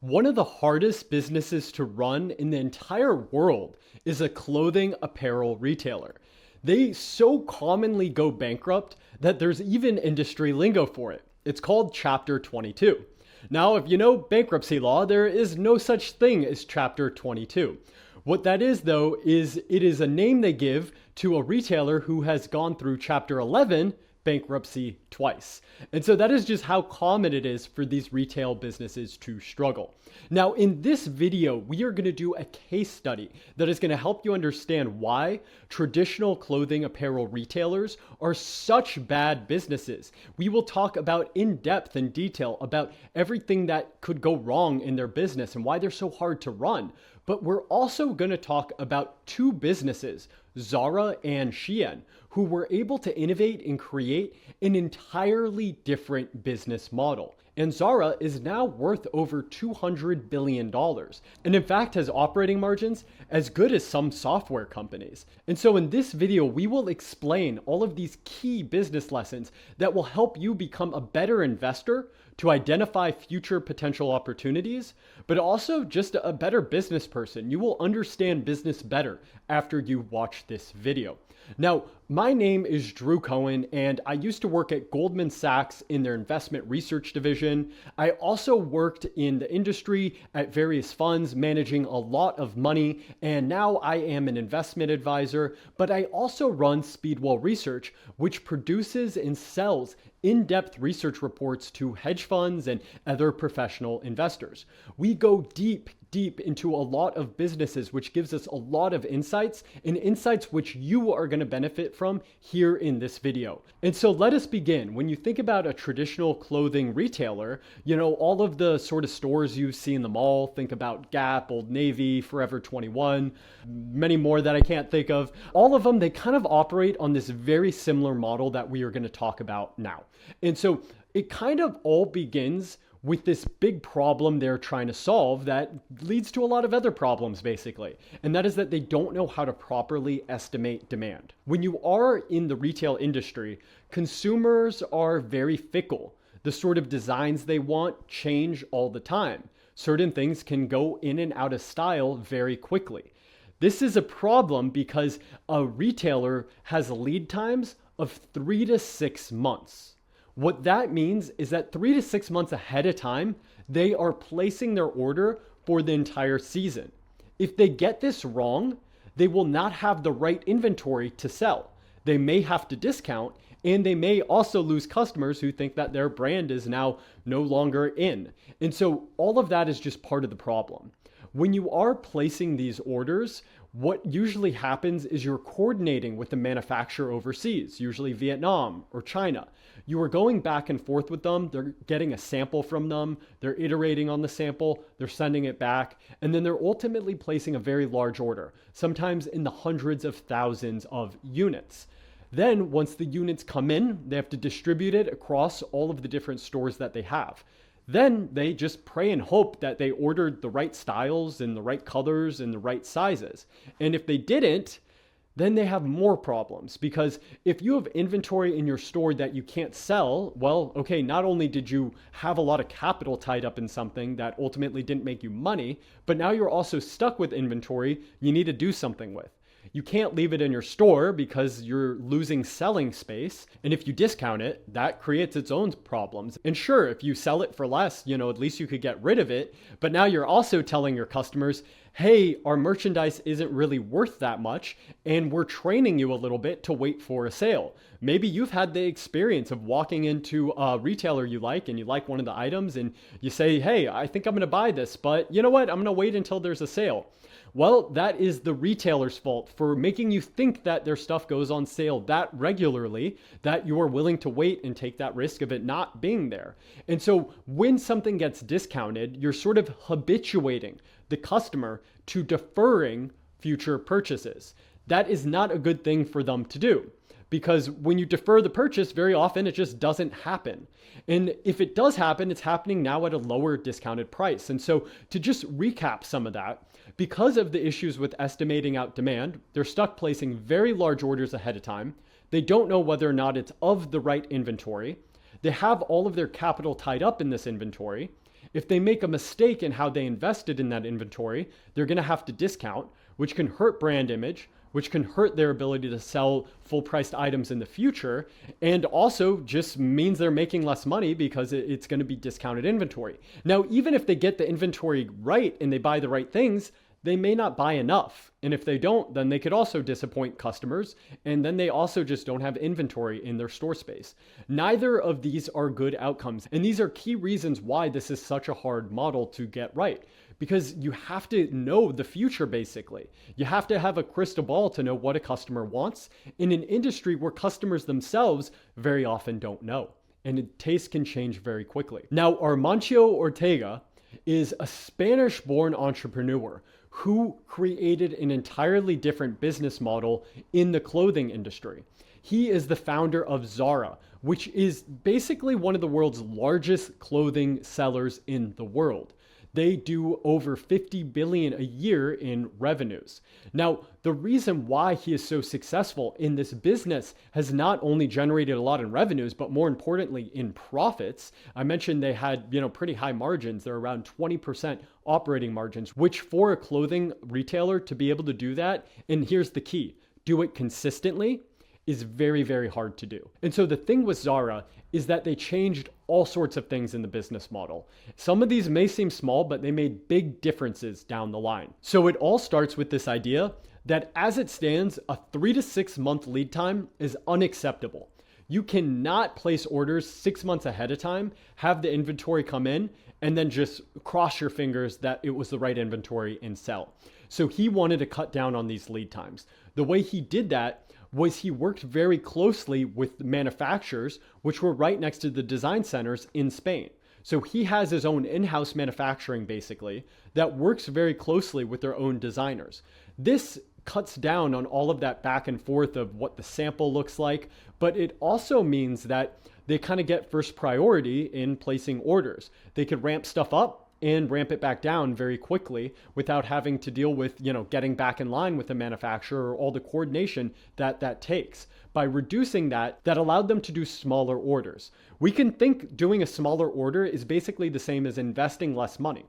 One of the hardest businesses to run in the entire world is a clothing apparel retailer. They so commonly go bankrupt that there's even industry lingo for it. It's called Chapter 22. Now, if you know bankruptcy law, there is no such thing as Chapter 22. What that is, though, is it is a name they give to a retailer who has gone through Chapter 11 bankruptcy twice. And so that is just how common it is for these retail businesses to struggle. Now, in this video, we are going to do a case study that is going to help you understand why traditional clothing apparel retailers are such bad businesses. We will talk about in depth and detail about everything that could go wrong in their business and why they're so hard to run. But we're also going to talk about two businesses, Zara and Shein, who were able to innovate and create an entirely different business model. And Zara is now worth over $200 billion, and in fact has operating margins as good as some software companies. And so in this video, we will explain all of these key business lessons that will help you become a better investor, to identify future potential opportunities, but also just a better business person. You will understand business better after you watch this video. Now, my name is Drew Cohen, and I used to work at Goldman Sachs in their investment research division. I also worked in the industry at various funds, managing a lot of money, and now I am an investment advisor, but I also run Speedwell Research, which produces and sells in-depth research reports to hedge funds and other professional investors. We go deep into a lot of businesses, which gives us a lot of insights and insights which you are going to benefit from here in this video. And so let us begin. When you think about a traditional clothing retailer, all of the sort of stores you see in the mall, think about Gap, Old Navy, Forever 21, many more that I can't think of. All of them, they kind of operate on this very similar model that we are going to talk about now. And so it kind of all begins with this big problem they're trying to solve that leads to a lot of other problems, basically. And that is that they don't know how to properly estimate demand. When you are in the retail industry, consumers are very fickle. The sort of designs they want change all the time. Certain things can go in and out of style very quickly. This is a problem because a retailer has lead times of 3 to 6 months. What that means is that 3 to 6 months ahead of time, they are placing their order for the entire season. If they get this wrong, they will not have the right inventory to sell. They may have to discount, and they may also lose customers who think that their brand is now no longer in. And so all of that is just part of the problem. When you are placing these orders, what usually happens is you're coordinating with the manufacturer overseas, usually Vietnam or China. You are going back and forth with them. They're getting a sample from them. They're iterating on the sample. They're sending it back. And then they're ultimately placing a very large order, sometimes in the hundreds of thousands of units. Then once the units come in, they have to distribute it across all of the different stores that they have. Then they just pray and hope that they ordered the right styles and the right colors and the right sizes. And if they didn't, then they have more problems, because if you have inventory in your store that you can't sell, well, okay, not only did you have a lot of capital tied up in something that ultimately didn't make you money, but now you're also stuck with inventory you need to do something with. You can't leave it in your store because you're losing selling space. And if you discount it, that creates its own problems. And sure, if you sell it for less, at least you could get rid of it. But now you're also telling your customers, hey, our merchandise isn't really worth that much, and we're training you a little bit to wait for a sale. Maybe you've had the experience of walking into a retailer you like, and you like one of the items, and you say, hey, I think I'm going to buy this, but you know what? I'm going to wait until there's a sale. Well, that is the retailer's fault for making you think that their stuff goes on sale that regularly, that you are willing to wait and take that risk of it not being there. And so when something gets discounted, you're sort of habituating the customer to deferring future purchases. That is not a good thing for them to do, because when you defer the purchase, very often it just doesn't happen. And if it does happen, it's happening now at a lower discounted price. And so to just recap some of that, because of the issues with estimating out demand, they're stuck placing very large orders ahead of time. They don't know whether or not it's of the right inventory. They have all of their capital tied up in this inventory. If they make a mistake in how they invested in that inventory, they're going to have to discount, which can hurt brand image, which can hurt their ability to sell full priced items in the future, and also just means they're making less money because it's going to be discounted inventory. Now, even if they get the inventory right and they buy the right things, they may not buy enough. And if they don't, then they could also disappoint customers. And then they also just don't have inventory in their store space. Neither of these are good outcomes. And these are key reasons why this is such a hard model to get right. Because you have to know the future, basically. You have to have a crystal ball to know what a customer wants in an industry where customers themselves very often don't know. And taste can change very quickly. Now, Armancio Ortega is a Spanish-born entrepreneur who created an entirely different business model in the clothing industry. He is the founder of Zara, which is basically one of the world's largest clothing sellers in the world. They do over 50 billion a year in revenues. Now, the reason why he is so successful in this business has not only generated a lot in revenues, but more importantly in profits. I mentioned they had, pretty high margins. They're around 20% operating margins, which for a clothing retailer to be able to do that, and here's the key, do it consistently, is very, very hard to do. And so the thing with Zara is that they changed all sorts of things in the business model. Some of these may seem small, but they made big differences down the line. So it all starts with this idea that as it stands, a 3 to 6 month lead time is unacceptable. You cannot place orders 6 months ahead of time, have the inventory come in, and then just cross your fingers that it was the right inventory and sell. So he wanted to cut down on these lead times. The way he did that was he worked very closely with manufacturers, which were right next to the design centers in Spain. So he has his own in-house manufacturing, basically, that works very closely with their own designers. This cuts down on all of that back and forth of what the sample looks like, but it also means that they kind of get first priority in placing orders. They could ramp stuff up and ramp it back down very quickly without having to deal with, getting back in line with the manufacturer or all the coordination that takes. By reducing that allowed them to do smaller orders. We can think doing a smaller order is basically the same as investing less money.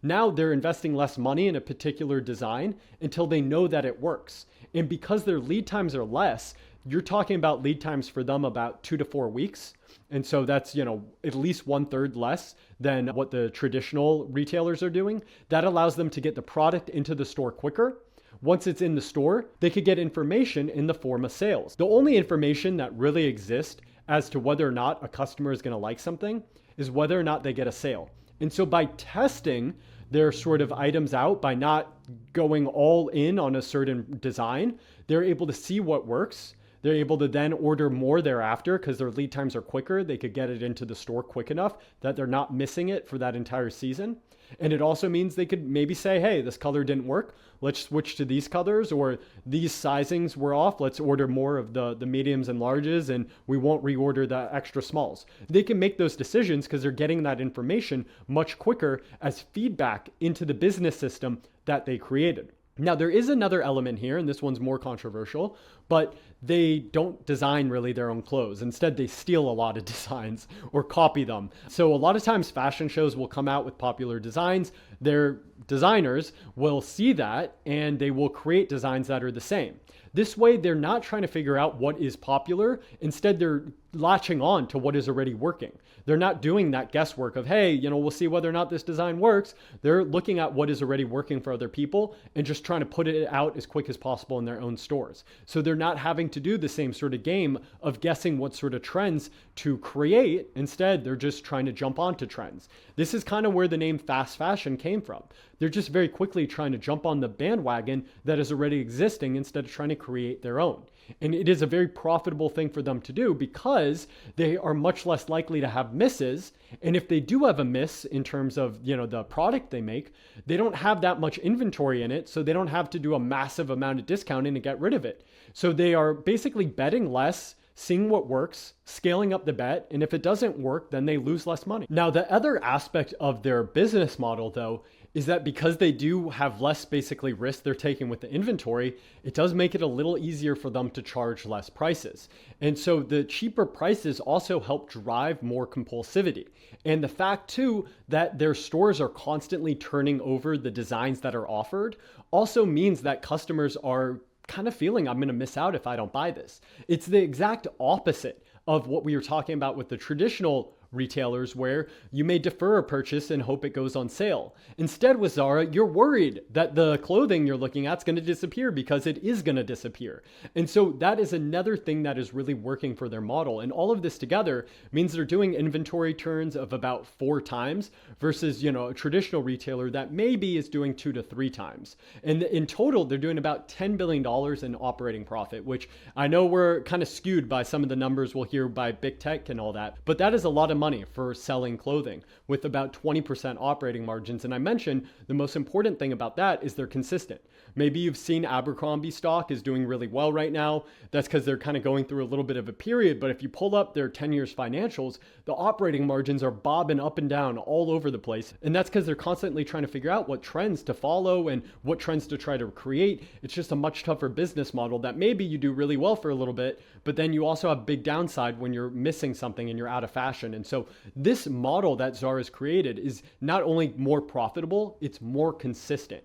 Now they're investing less money in a particular design until they know that it works. And because their lead times are less, you're talking about lead times for them about 2 to 4 weeks. And so that's, at least 1/3 less than what the traditional retailers are doing. That allows them to get the product into the store quicker. Once it's in the store, they could get information in the form of sales. The only information that really exists as to whether or not a customer is going to like something is whether or not they get a sale. And so by testing their sort of items out, by not going all in on a certain design, they're able to see what works. They're able to then order more thereafter because their lead times are quicker. They could get it into the store quick enough that they're not missing it for that entire season. And it also means they could maybe say, hey, this color didn't work. Let's switch to these colors, or these sizings were off. Let's order more of the mediums and larges, and we won't reorder the extra smalls. They can make those decisions because they're getting that information much quicker as feedback into the business system that they created. Now, there is another element here, and this one's more controversial, but they don't design really their own clothes. Instead, they steal a lot of designs or copy them. So a lot of times fashion shows will come out with popular designs. Their designers will see that and they will create designs that are the same. This way, they're not trying to figure out what is popular. Instead, they're latching on to what is already working. They're not doing that guesswork of, hey, we'll see whether or not this design works. They're looking at what is already working for other people and just trying to put it out as quick as possible in their own stores. So they're not having to do the same sort of game of guessing what sort of trends to create. Instead, they're just trying to jump onto trends. This is kind of where the name fast fashion came from. They're just very quickly trying to jump on the bandwagon that is already existing instead of trying to create their own. And it is a very profitable thing for them to do because they are much less likely to have misses. And if they do have a miss in terms of, the product they make, they don't have that much inventory in it. So they don't have to do a massive amount of discounting to get rid of it. So they are basically betting less, seeing what works, scaling up the bet, and if it doesn't work, then they lose less money. Now, the other aspect of their business model, though, is that because they do have less basically risk they're taking with the inventory, it does make it a little easier for them to charge less prices. And so the cheaper prices also help drive more compulsivity. And the fact too that their stores are constantly turning over the designs that are offered also means that customers are kind of feeling I'm going to miss out if I don't buy this. It's the exact opposite of what we were talking about with the traditional retailers where you may defer a purchase and hope it goes on sale. Instead with Zara, you're worried that the clothing you're looking at is going to disappear because it is going to disappear. And so that is another thing that is really working for their model. And all of this together means they're doing inventory turns of about 4 times versus, a traditional retailer that maybe is doing 2 to 3 times. And in total, they're doing about $10 billion in operating profit, which I know we're kind of skewed by some of the numbers we'll hear by big tech and all that, but that is a lot of money for selling clothing with about 20% operating margins. And I mentioned the most important thing about that is they're consistent. Maybe you've seen Abercrombie stock is doing really well right now. That's because they're kind of going through a little bit of a period. But if you pull up their 10 years financials, the operating margins are bobbing up and down all over the place. And that's because they're constantly trying to figure out what trends to follow and what trends to try to create. It's just a much tougher business model that maybe you do really well for a little bit, but then you also have big downside when you're missing something and you're out of fashion. And so this model that Zara's created is not only more profitable, it's more consistent.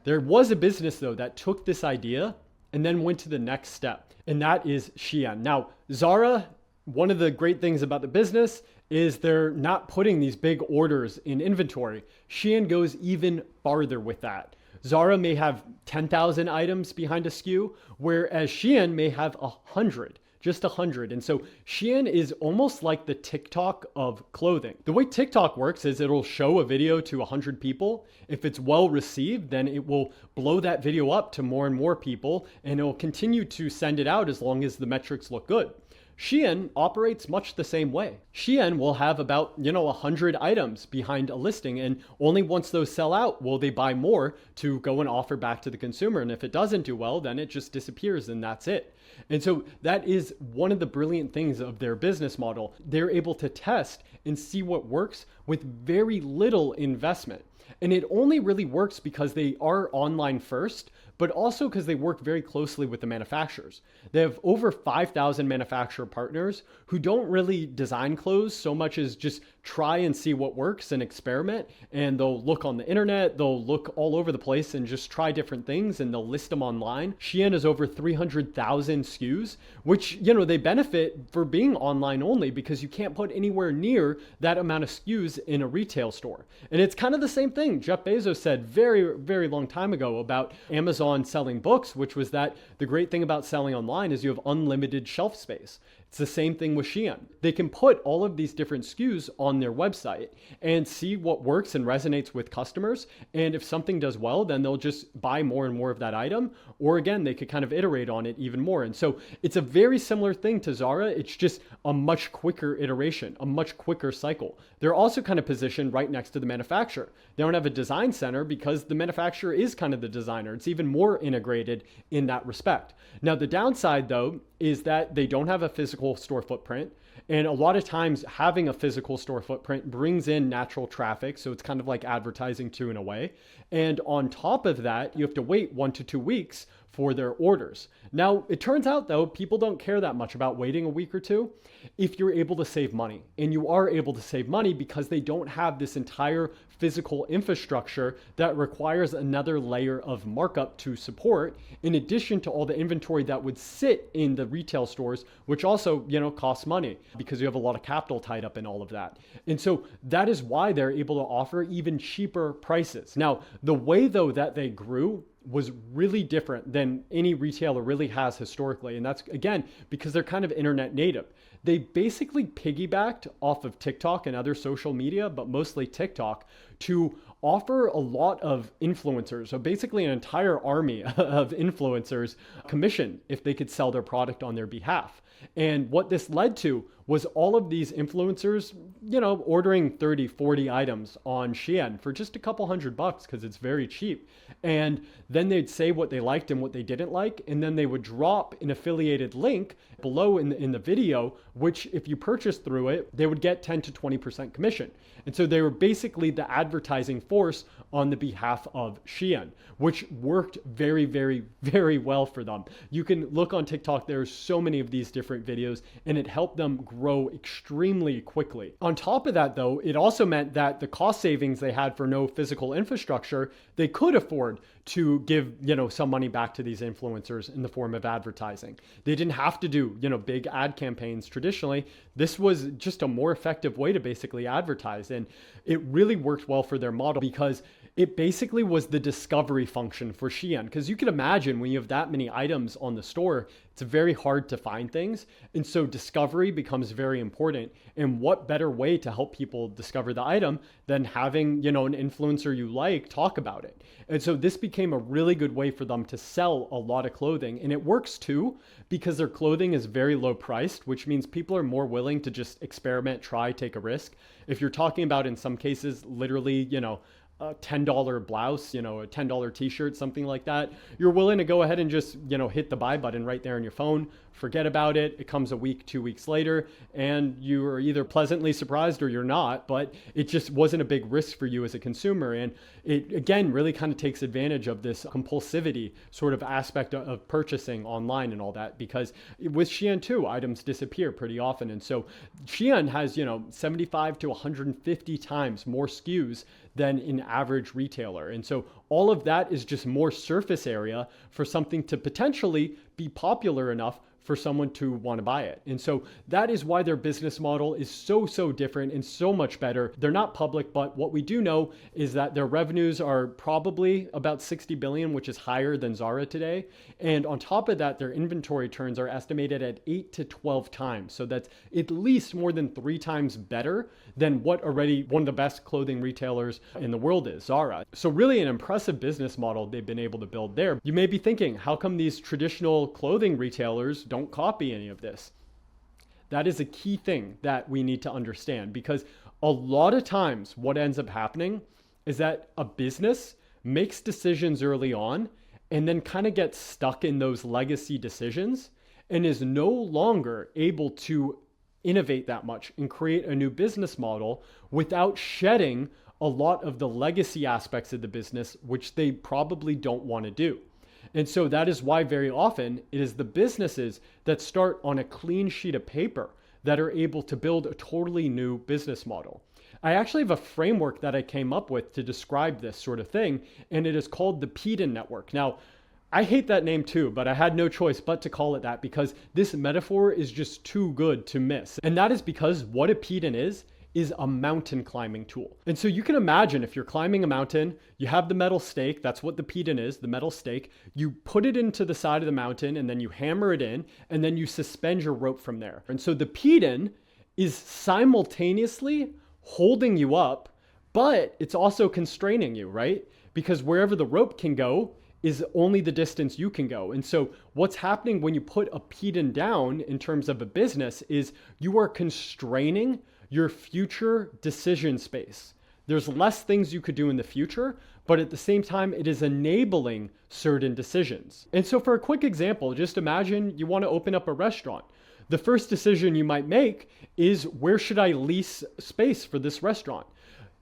There was a business though that took this idea and then went to the next step, and that is Shein. Now, Zara, one of the great things about the business is they're not putting these big orders in inventory. Shein goes even farther with that. Zara may have 10,000 items behind a SKU, whereas Shein may have 100. Just 100. And so Shein is almost like the TikTok of clothing. The way TikTok works is it'll show a video to 100 people. If it's well received, then it will blow that video up to more and more people, and it will continue to send it out as long as the metrics look good. Shein operates much the same way. Shein will have about, 100 items behind a listing, and only once those sell out will they buy more to go and offer back to the consumer. And if it doesn't do well, then it just disappears and that's it. And so that is one of the brilliant things of their business model. They're able to test and see what works with very little investment. And it only really works because they are online first, but also because they work very closely with the manufacturers. They have over 5,000 manufacturer partners who don't really design clothes so much as just try and see what works and experiment. And they'll look on the internet, they'll look all over the place and just try different things, and they'll list them online. Shein has over 300,000 SKUs, which, they benefit for being online only because you can't put anywhere near that amount of SKUs in a retail store. And it's kind of the same thing Jeff Bezos said very, very long time ago about Amazon selling books, which was that the great thing about selling online is you have unlimited shelf space. It's the same thing with Shein. They can put all of these different SKUs on their website and see what works and resonates with customers. And if something does well, then they'll just buy more and more of that item. Or again, they could kind of iterate on it even more. And so it's a very similar thing to Zara. It's just a much quicker iteration, a much quicker cycle. They're also kind of positioned right next to the manufacturer. They don't have a design center because the manufacturer is kind of the designer. It's even more integrated in that respect. Now, the downside though, is that they don't have a physical store footprint. And a lot of times having a physical store footprint brings in natural traffic. So it's kind of like advertising too in a way. And on top of that, you have to wait 1 to 2 weeks for their orders. Now, it turns out though, people don't care that much about waiting a week or two if you're able to save money. And you are able to save money because they don't have this entire physical infrastructure that requires another layer of markup to support, in addition to all the inventory that would sit in the retail stores, which also, costs money because you have a lot of capital tied up in all of that. And so that is why they're able to offer even cheaper prices. Now, the way though that they grew was really different than any retailer really has historically. And that's, again, because they're kind of internet native. They basically piggybacked off of TikTok and other social media, but mostly TikTok, to offer a lot of influencers, so basically an entire army of influencers, commission if they could sell their product on their behalf. And what this led to was all of these influencers, ordering 30, 40 items on Shein for just a couple $100 because it's very cheap. And then they'd say what they liked and what they didn't like. And then they would drop an affiliated link below in the video, which if you purchase through it, they would get 10 to 20% commission. And so they were basically the advertising force on the behalf of Shein, which worked very, very, very well for them. You can look on TikTok, there's so many of these different videos, and it helped them grow extremely quickly. On top of that though, it also meant that the cost savings they had for no physical infrastructure, they could afford to give, some money back to these influencers in the form of advertising. They didn't have to do, big ad campaigns traditionally. This was just a more effective way to basically advertise. And it really worked well for their model because it basically was the discovery function for Shein. Because you can imagine when you have that many items on the store, it's very hard to find things. And so discovery becomes very important. And what better way to help people discover the item than having, an influencer you like talk about it. And so this became a really good way for them to sell a lot of clothing. And it works too, because their clothing is very low priced, which means people are more willing to just experiment, try, take a risk. If you're talking about, in some cases, literally, a $10 blouse, a $10 t-shirt, something like that, you're willing to go ahead and just, hit the buy button right there on your phone, forget about it. It comes a week, 2 weeks later, and you are either pleasantly surprised or you're not, but it just wasn't a big risk for you as a consumer. And it, again, really kind of takes advantage of this compulsivity sort of aspect of purchasing online and all that, because with Shein too, items disappear pretty often. And so Shein has, 75 to 150 times more SKUs than an average retailer. And so all of that is just more surface area for something to potentially be popular enough for someone to want to buy it. And so that is why their business model is so different and so much better. They're not public, but what we do know is that their revenues are probably about 60 billion, which is higher than Zara today. And on top of that, their inventory turns are estimated at 8 to 12 times. So that's at least more than 3 times better than what already one of the best clothing retailers in the world is, Zara. So really an impressive business model they've been able to build there. You may be thinking, how come these traditional clothing retailers don't copy any of this? That is a key thing that we need to understand, because a lot of times what ends up happening is that a business makes decisions early on and then kind of gets stuck in those legacy decisions and is no longer able to innovate that much and create a new business model without shedding a lot of the legacy aspects of the business, which they probably don't want to do. And so that is why very often it is the businesses that start on a clean sheet of paper that are able to build a totally new business model. I actually have a framework that I came up with to describe this sort of thing, and it is called the Peden Network. Now, I hate that name too, but I had no choice but to call it that because this metaphor is just too good to miss. And that is because what a Peden is a mountain climbing tool. And so you can imagine if you're climbing a mountain, you have the metal stake, that's what the Peden is, the metal stake, you put it into the side of the mountain and then you hammer it in and then you suspend your rope from there. And so the Peden is simultaneously holding you up, but it's also constraining you, right? Because wherever the rope can go is only the distance you can go. And so what's happening when you put a Peden down in terms of a business is you are constraining your future decision space. There's less things you could do in the future, but at the same time, it is enabling certain decisions. And so for a quick example, just imagine you want to open up a restaurant. The first decision you might make is, where should I lease space for this restaurant?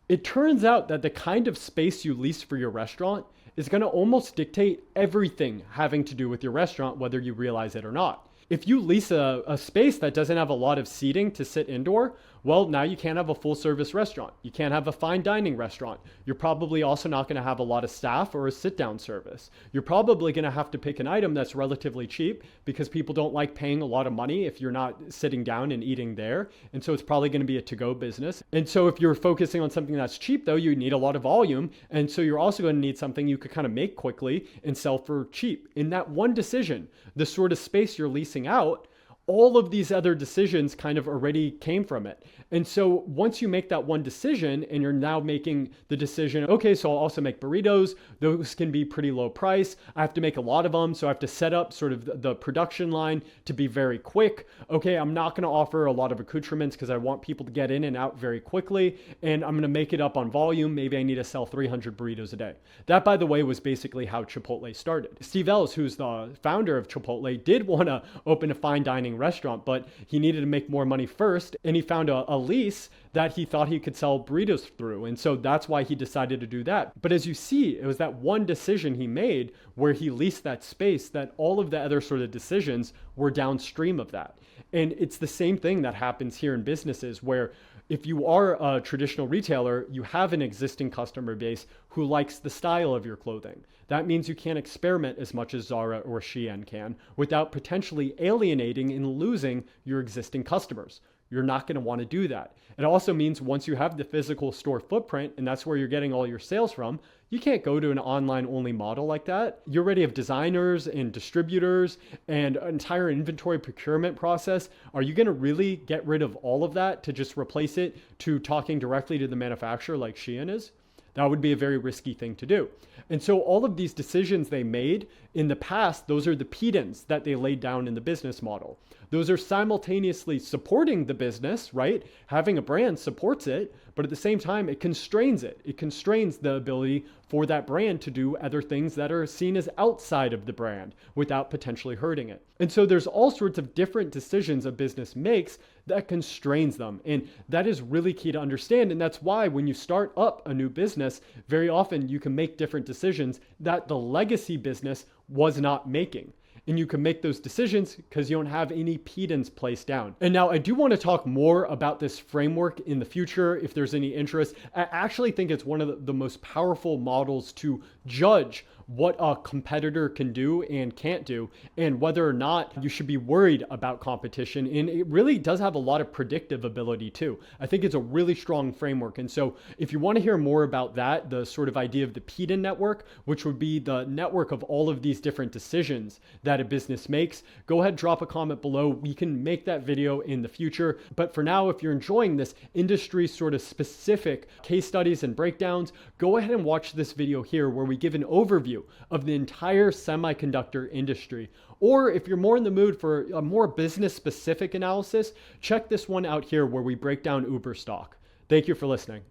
It turns out that the kind of space you lease for your restaurant is going to almost dictate everything having to do with your restaurant, whether you realize it or not. If you lease a space that doesn't have a lot of seating to sit indoor, well, now you can't have a full service restaurant. You can't have a fine dining restaurant. You're probably also not going to have a lot of staff or a sit down service. You're probably going to have to pick an item that's relatively cheap because people don't like paying a lot of money if you're not sitting down and eating there. And so it's probably going to be a to-go business. And so if you're focusing on something that's cheap though, you need a lot of volume. And so you're also going to need something you could kind of make quickly and sell for cheap. In that one decision, the sort of space you're leasing out all of these other decisions kind of already came from it. And so once you make that one decision and you're now making the decision, okay, so I'll also make burritos. Those can be pretty low price. I have to make a lot of them. So I have to set up sort of the production line to be very quick. Okay, I'm not going to offer a lot of accoutrements because I want people to get in and out very quickly. And I'm going to make it up on volume. Maybe I need to sell 300 burritos a day. That, by the way, was basically how Chipotle started. Steve Ellis, who's the founder of Chipotle, did want to open a fine dining restaurant, but he needed to make more money first. And he found a lease that he thought he could sell burritos through. And so that's why he decided to do that. But as you see, it was that one decision he made where he leased that space that all of the other sort of decisions were downstream of that. And it's the same thing that happens here in businesses where if you are a traditional retailer, you have an existing customer base who likes the style of your clothing. That means you can't experiment as much as Zara or Shein can without potentially alienating and losing your existing customers. You're not going to want to do that. It also means once you have the physical store footprint, and that's where you're getting all your sales from, you can't go to an online only model like that. You already have designers and distributors and an entire inventory procurement process. Are you going to really get rid of all of that to just replace it to talking directly to the manufacturer like Shein is? That would be a very risky thing to do. And so all of these decisions they made in the past, those are the pedants that they laid down in the business model. Those are simultaneously supporting the business, right? Having a brand supports it, but at the same time, it constrains it. It constrains the ability for that brand to do other things that are seen as outside of the brand without potentially hurting it. And so there's all sorts of different decisions a business makes that constrains them. And that is really key to understand. And that's why when you start up a new business, very often you can make different decisions that the legacy business was not making. And you can make those decisions because you don't have any pedants placed down. And now I do want to talk more about this framework in the future if there's any interest. I actually think it's one of the most powerful models to judge what a competitor can do and can't do, and whether or not you should be worried about competition. And it really does have a lot of predictive ability too. I think it's a really strong framework. And so if you want to hear more about that, the sort of idea of the pedant network, which would be the network of all of these different decisions that a business makes, go ahead, drop a comment below. We can make that video in the future. But for now, if you're enjoying this industry sort of specific case studies and breakdowns, go ahead and watch this video here where we give an overview of the entire semiconductor industry. Or if you're more in the mood for a more business specific analysis, check this one out here where we break down Uber stock. Thank you for listening.